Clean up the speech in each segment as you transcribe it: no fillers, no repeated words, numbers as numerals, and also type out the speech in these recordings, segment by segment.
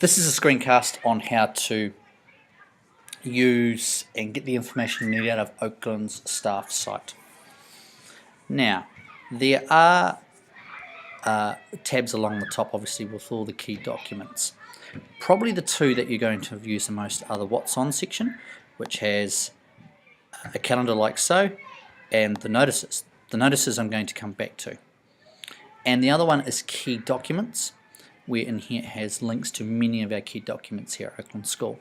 This is a screencast on how to use and get the information you need out of Oakland's staff site. Now, there are tabs along the top, obviously, with all the key documents. Probably the two that you're going to use the most are the What's On section, which has a calendar like so, and the notices. The notices I'm going to come back to. And the other one is Key Documents, where in here it has links to many of our key documents here at Oakland School,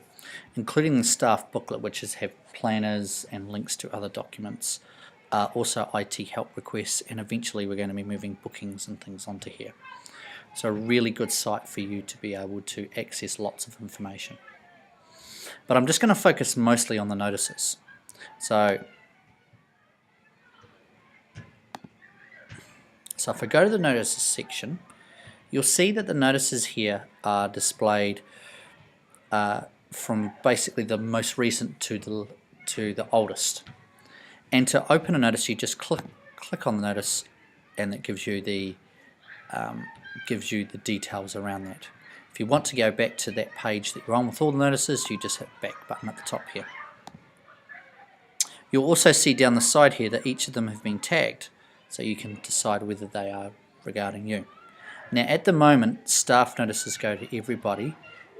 including the staff booklet, which have planners and links to other documents, also IT help requests, and eventually we're going to be moving bookings and things onto here. So a really good site for you to be able to access lots of information. But I'm just going to focus mostly on the notices. So if I go to the notices section, you'll see that the notices here are displayed from basically the most recent to the oldest. And to open a notice, you just click on the notice, and it gives you the details around that. If you want to go back to that page that you're on with all the notices, you just hit back button at the top here. You'll also see down the side here that each of them have been tagged, so you can decide whether they are regarding you. Now at the moment, staff notices go to everybody,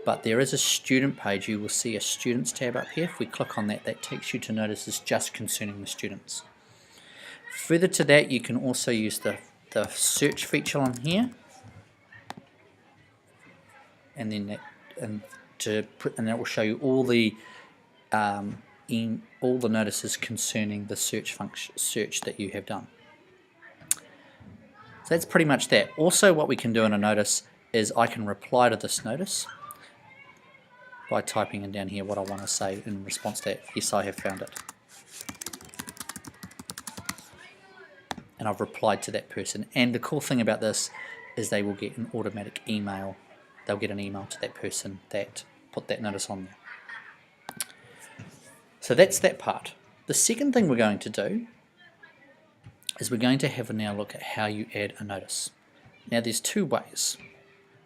but there is a student page. You will see a students tab up here. If we click on that, that takes you to notices just concerning the students. Further to that, you can also use the search feature on here, and then that will show you all the notices concerning the search that you have done. So that's pretty much that. Also, what we can do in a notice is I can reply to this notice by typing in down here what I want to say in response to that. Yes, I have found it. And I've replied to that person. And the cool thing about this is they will get an automatic email. They'll get an email to that person that put that notice on there. So that's that part. The second thing we're going to do is we're going to have a now look at how you add a notice. Now there's two ways.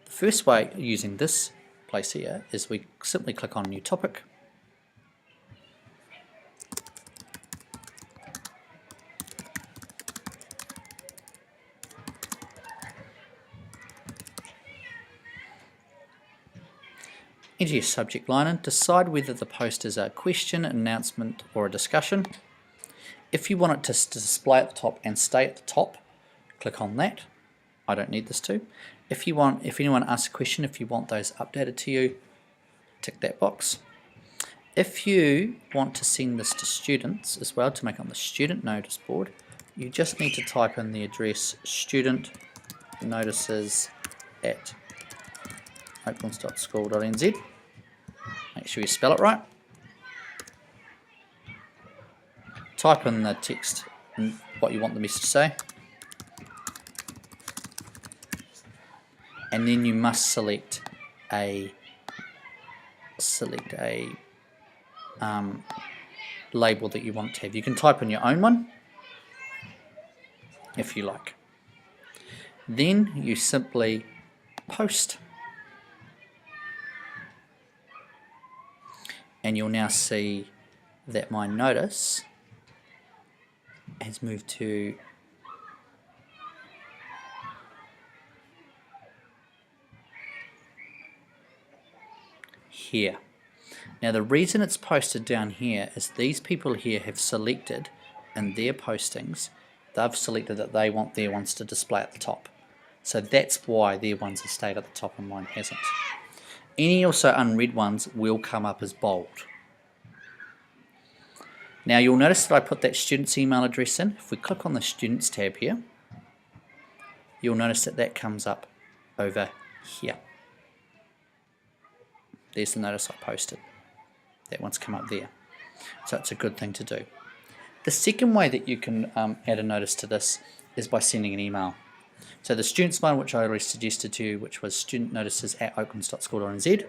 The first way using this place here is we simply click on New Topic, enter your subject line and decide whether the post is a question, an announcement, or a discussion. If you want it to display at the top and stay at the top, click on that. I don't need this to. If anyone asks a question, if you want those updated to you, tick that box. If you want to send this to students as well, to make on the student notice board, you just need to type in the address student notices at oaklands.school.nz. Make sure you spell it right. Type in the text and what you want the message to say, and then you must select a label that you want to have. You can type in your own one if you like. Then you simply post, and you'll now see that my notice has moved to here. Now the reason it's posted down here is these people here have selected in their postings, they've selected that they want their ones to display at the top. So that's why their ones have stayed at the top and mine hasn't. Any also unread ones will come up as bold. Now you'll notice that I put that student's email address in. If we click on the Students tab here, you'll notice that that comes up over here. There's the notice I posted. That one's come up there. So it's a good thing to do. The second way that you can add a notice to this is by sending an email. So the students one, which I already suggested to you, which was studentnotices@oaklands.school.nz,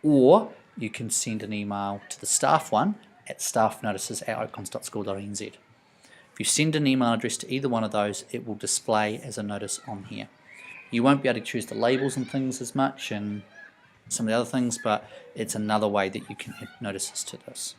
or you can send an email to the staff one at staffnotices@oaklands.school.nz. If you send an email address to either one of those, it will display as a notice on here. You won't be able to choose the labels and things as much, and some of the other things, but it's another way that you can add notices to this.